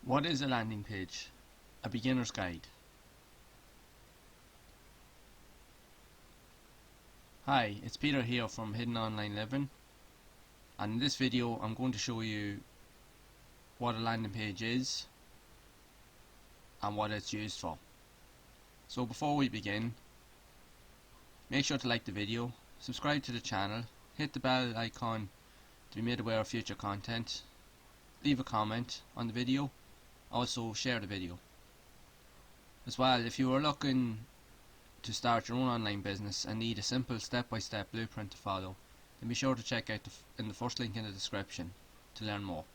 What is a landing page? A beginner's guide. Hi, it's Peter here from Hidden Online Living, and in this video I'm going to show you what a landing page is and what it's used for. So before we begin, make sure to like the video, subscribe to the channel, hit the bell icon to be made aware of future content, leave a comment on the video, also share the video. As well, if you are looking to start your own online business and need a simple step-by-step blueprint to follow, then be sure to check out the first link in the description to learn more.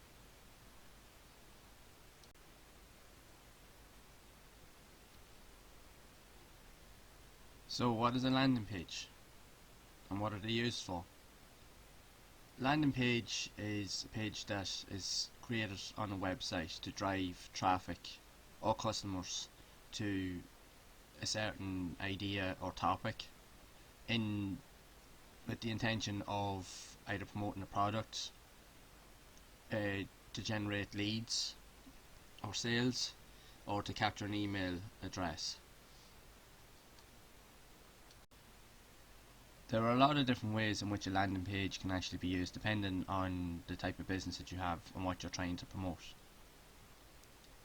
So what is a landing page and what are they used for? Landing page is a page that is created on a website to drive traffic or customers to a certain idea or topic with the intention of either promoting a product, to generate leads or sales, or to capture an email address. There are a lot of different ways in which a landing page can actually be used depending on the type of business that you have and what you're trying to promote.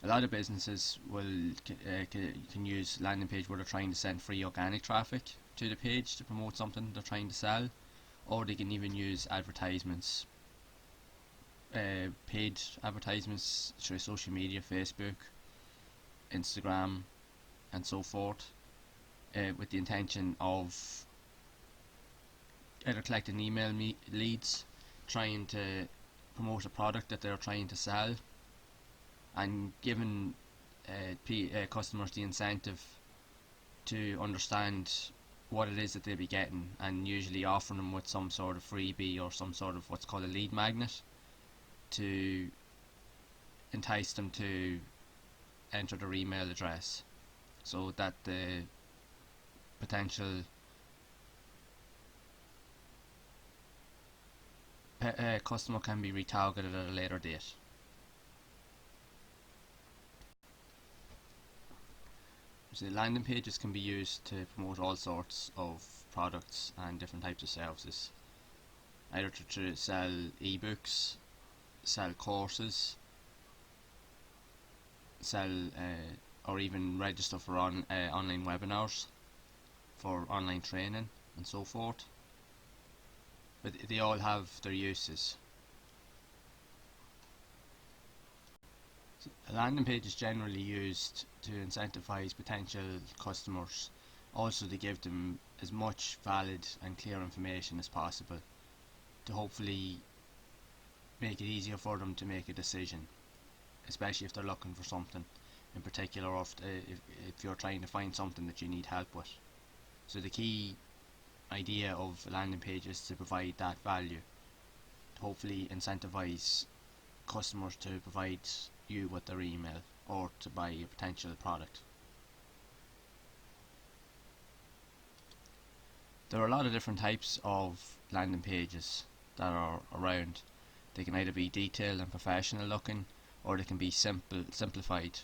A lot of businesses can use landing page where they're trying to send free organic traffic to the page to promote something they're trying to sell, or they can even use advertisements, paid advertisements through social media, Facebook, Instagram and so forth, with the intention of either collecting email leads, trying to promote a product that they're trying to sell, and giving customers the incentive to understand what it is that they'll be getting, and usually offering them with some sort of freebie or some sort of what's called a lead magnet to entice them to enter their email address, so that the potential customer can be retargeted at a later date. So landing pages can be used to promote all sorts of products and different types of services, either to sell ebooks, sell courses, or even register for online webinars, for online training and so forth. But they all have their uses. A landing page is generally used to incentivize potential customers, also to give them as much valid and clear information as possible, to hopefully make it easier for them to make a decision, especially if they're looking for something in particular, or if you're trying to find something that you need help with. So the key idea of a landing page is to provide that value, to hopefully incentivize customers to provide you with their email or to buy a potential product. There are a lot of different types of landing pages that are around. They can either be detailed and professional looking, or they can be simplified,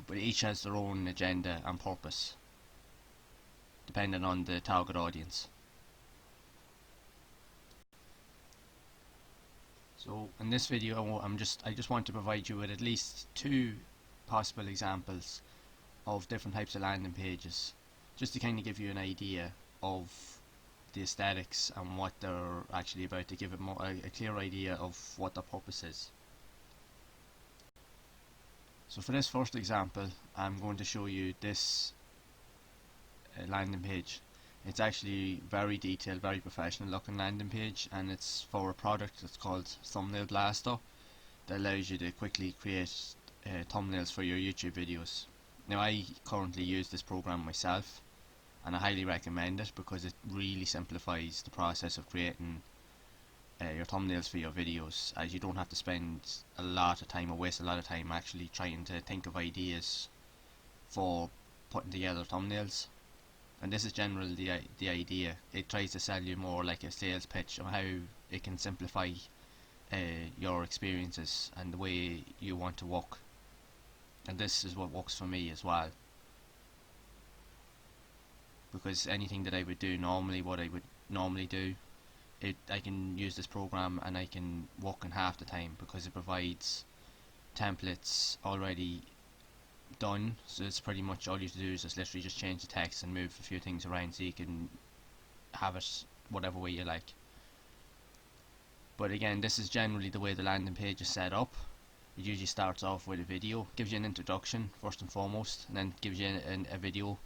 but each has their own agenda and purpose depending on the target audience. So in this video I just want to provide you with at least two possible examples of different types of landing pages, just to kind of give you an idea of the aesthetics and what they're actually about, to give it a clear idea of what their purpose is. So for this first example, I'm going to show you this landing page. It's actually very detailed, very professional looking landing page, and it's for a product that's called Thumbnail Blaster, that allows you to quickly create thumbnails for your YouTube videos. Now, I currently use this program myself, and I highly recommend it because it really simplifies the process of creating your thumbnails for your videos, as you don't have to spend a lot of time or waste a lot of time actually trying to think of ideas for putting together thumbnails. And this is generally the idea. It tries to sell you more like a sales pitch on how it can simplify your experiences and the way you want to work. And this is what works for me as well, because anything that I would do normally, what I would normally do, I can use this program and I can work in half the time, because it provides templates already done. So it's pretty much all you have to do is just literally just change the text and move a few things around so you can have it whatever way you like. But again, this is generally the way the landing page is set up. It usually starts off with a video, gives you an introduction first and foremost, and then gives you a video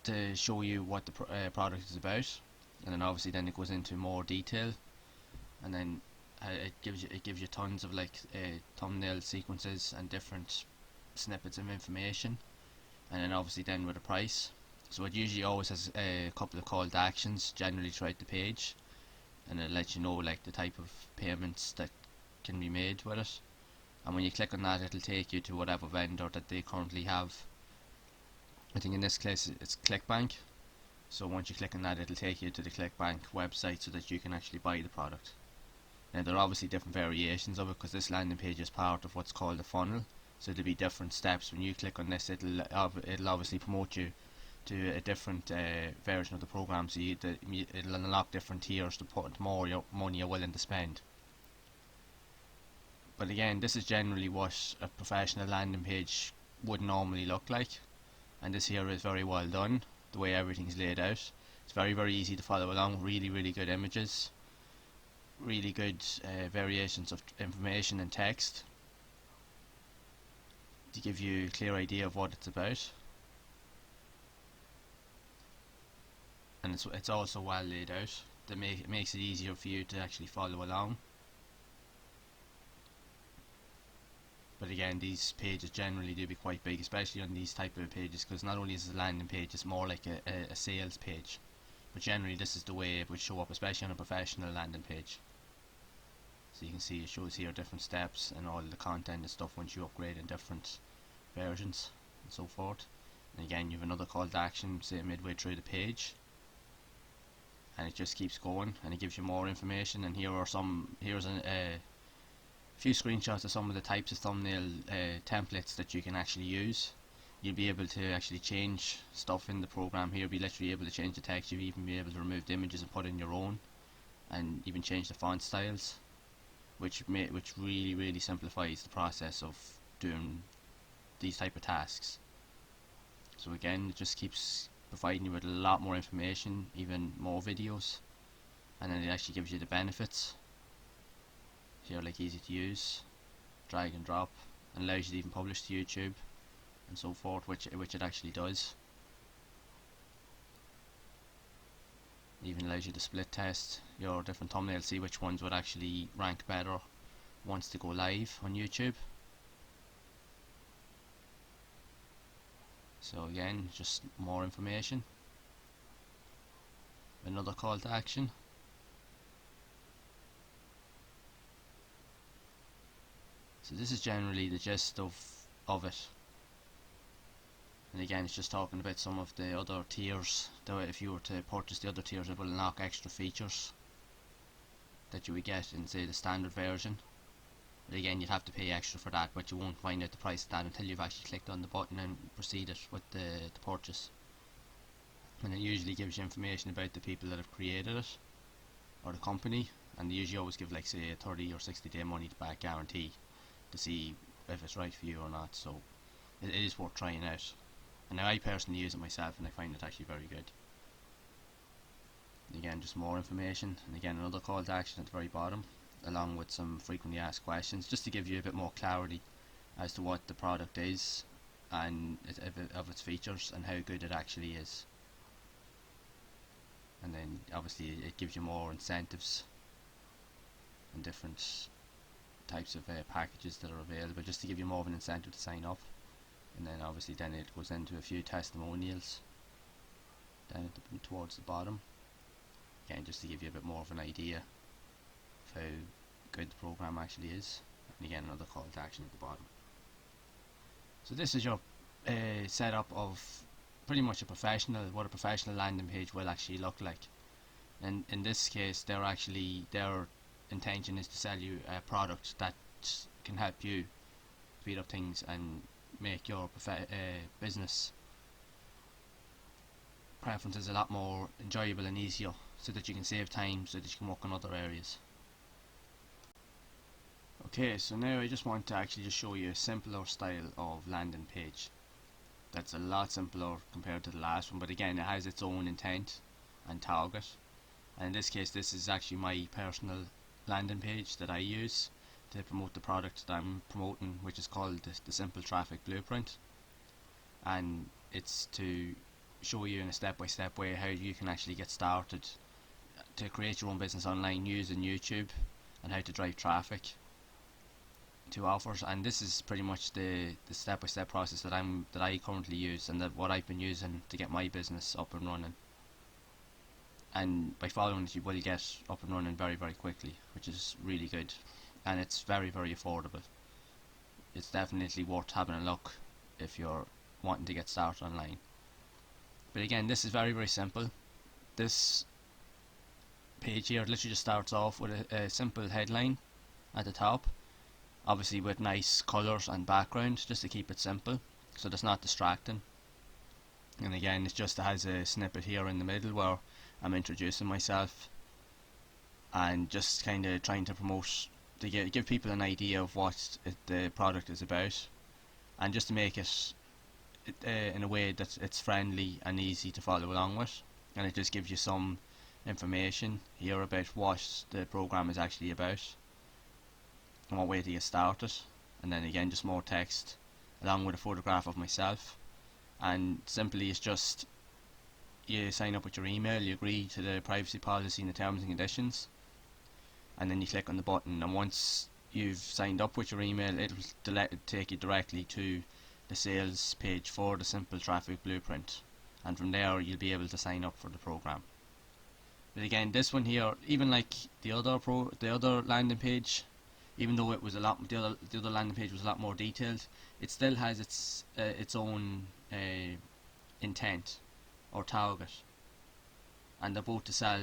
to show you what the product is about, and then obviously then it goes into more detail, and then it gives you tons of like thumbnail sequences and different snippets of information, and then obviously then with a price. So it usually always has a couple of call to actions generally throughout the page, and it lets you know like the type of payments that can be made with it, and when you click on that it'll take you to whatever vendor that they currently have. I think in this case it's ClickBank, so once you click on that it'll take you to the ClickBank website so that you can actually buy the product. Now there are obviously different variations of it, because this landing page is part of what's called a funnel, so there'll be different steps. When you click on this it'll obviously promote you to a different version of the program, so it'll unlock different tiers to put more money you're willing to spend. But again, this is generally what a professional landing page would normally look like, and this here is very well done, the way everything's laid out. It's very easy to follow along, really good images, really good variations of information and text to give you a clear idea of what it's about. And it's also well laid out, that it makes it easier for you to actually follow along. But again, these pages generally do be quite big, especially on these type of pages, because not only is it a landing page, it's more like a sales page. But generally this is the way it would show up, especially on a professional landing page. So you can see it shows here different steps and all the content and stuff once you upgrade in different versions and so forth. And again, you have another call to action, say midway through the page, and it just keeps going and it gives you more information. And here's a few screenshots of some of the types of thumbnail templates that you can actually use. You'll be able to actually change stuff in the program here. You'll be literally able to change the text. You'll even be able to remove the images and put in your own, and even change the font styles, which really simplifies the process of doing these type of tasks. So again, it just keeps providing you with a lot more information, even more videos, and then it actually gives you the benefits here, like easy to use, drag and drop, and allows you to even publish to YouTube and so forth, which it actually does. It even allows you to split test your different thumbnails, see which ones would actually rank better once they go live on YouTube. So again, just more information. Another call to action. So this is generally the gist of it. And again, it's just talking about some of the other tiers. Though if you were to purchase the other tiers, it will unlock extra features that you would get in, say, the standard version. But again, you'd have to pay extra for that, but you won't find out the price of that until you've actually clicked on the button and proceeded with the purchase. And it usually gives you information about the people that have created it, or the company, and they usually always give, like, say, a 30 or 60 day money back guarantee to see if it's right for you or not. So it is worth trying out. And now I personally use it myself and I find it actually very good. And again, just more information, and again another call to action at the very bottom, along with some frequently asked questions, just to give you a bit more clarity as to what the product is and of its features and how good it actually is. And then obviously it gives you more incentives and different types of packages that are available, just to give you more of an incentive to sign up. And then obviously then it goes into a few testimonials down towards the bottom, again just to give you a bit more of an idea of how good the program actually is. And again, another call to action at the bottom. So this is your setup of pretty much what a professional landing page will actually look like. And in this case, they're intention is to sell you a product that can help you speed up things and make your business preferences a lot more enjoyable and easier, so that you can save time, so that you can work on other areas. Okay, so now I just want to actually just show you a simpler style of landing page that's a lot simpler compared to the last one, but again it has its own intent and target. And in this case, this is actually my personal landing page that I use to promote the product that I'm promoting, which is called the Simple Traffic Blueprint, and it's to show you in a step-by-step way how you can actually get started to create your own business online using YouTube, and how to drive traffic to offers. And this is pretty much the step-by-step process that I currently use, and what I've been using to get my business up and running. And by following it, you will get up and running very, very quickly, which is really good, and it's very, very affordable. It's definitely worth having a look if you're wanting to get started online. But again, this is very, very simple. This page here literally just starts off with a simple headline at the top, obviously with nice colours and background, just to keep it simple so it's not distracting. And again, it just has a snippet here in the middle where I'm introducing myself and just kind of trying to promote, to give people an idea of what the product is about, and just to make it in a way that it's friendly and easy to follow along with. And it just gives you some information here about what the program is actually about and what way to get started. And then again, just more text along with a photograph of myself. And simply it's just, you sign up with your email, you agree to the privacy policy and the terms and conditions, and then you click on the button, and once you've signed up with your email, it'll take you directly to the sales page for the Simple Traffic Blueprint, and from there you'll be able to sign up for the program. But again, this one here, even like the other landing page, even though it was the other landing page was a lot more detailed, it still has its own intent or target, and they're both to sell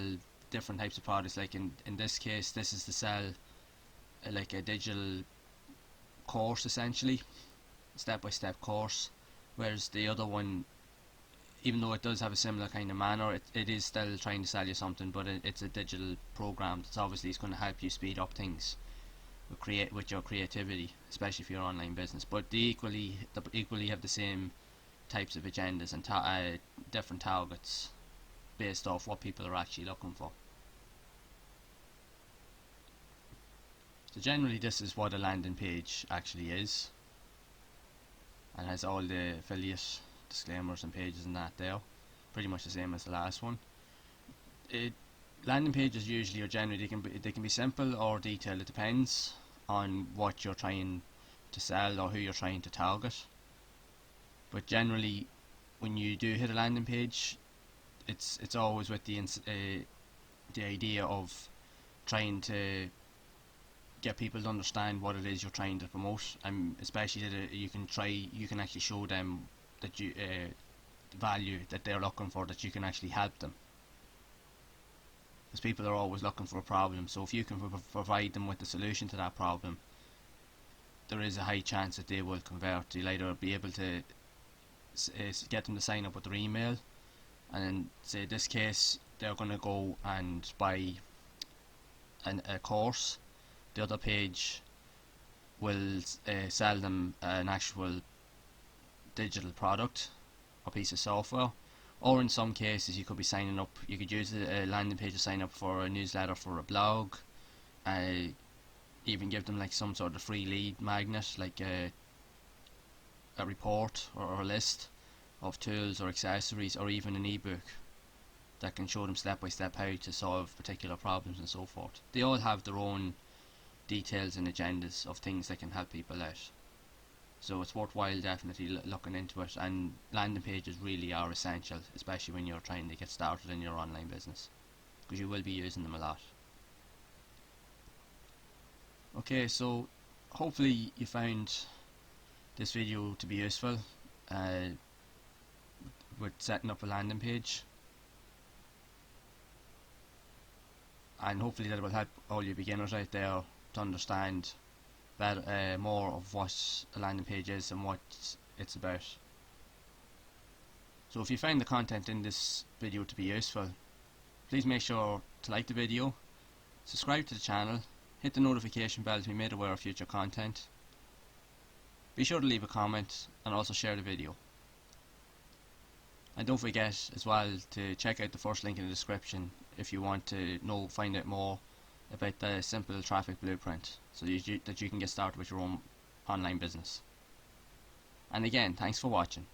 different types of products. Like in this case, this is to sell like a digital course, essentially, step-by-step course, whereas the other one, even though it does have a similar kind of manner, it is still trying to sell you something, but it's a digital program that's obviously is going to help you speed up things with your creativity, especially for your online business. But they equally have the same types of agendas and different targets based off what people are actually looking for. So generally this is what a landing page actually is, and has all the affiliate disclaimers and pages and that there, pretty much the same as the last one. Landing pages usually or generally they can be simple or detailed. It depends on what you're trying to sell or who you're trying to target. But generally, when you do hit a landing page, it's always with the idea of trying to get people to understand what it is you're trying to promote, and especially that you can actually show them that you the value that they're looking for, that you can actually help them. Because people are always looking for a problem, so if you can provide them with the solution to that problem, there is a high chance that they will convert. You'll either be able to get them to sign up with their email, and in say this case they're going to go and buy a course. The other page will sell them an actual digital product or piece of software. Or in some cases you could be signing up, you could use a landing page to sign up for a newsletter, for a blog, even give them like some sort of free lead magnet, like a report or a list of tools or accessories, or even an ebook that can show them step by step how to solve particular problems and so forth. They all have their own details and agendas of things that can help people out, so it's worthwhile definitely looking into it. And landing pages really are essential, especially when you're trying to get started in your online business, because you will be using them a lot. Okay, so hopefully you found this video to be useful with setting up a landing page. and hopefully that will help all you beginners out there to understand more of what a landing page is and what it's about. So if you find the content in this video to be useful, please make sure to like the video, subscribe to the channel, hit the notification bell to be made aware of future content. Be sure to leave a comment and also share the video. And don't forget as well to check out the first link in the description if you want to find out more about the simple traffic blueprint so that you can get started with your own online business. And again, thanks for watching.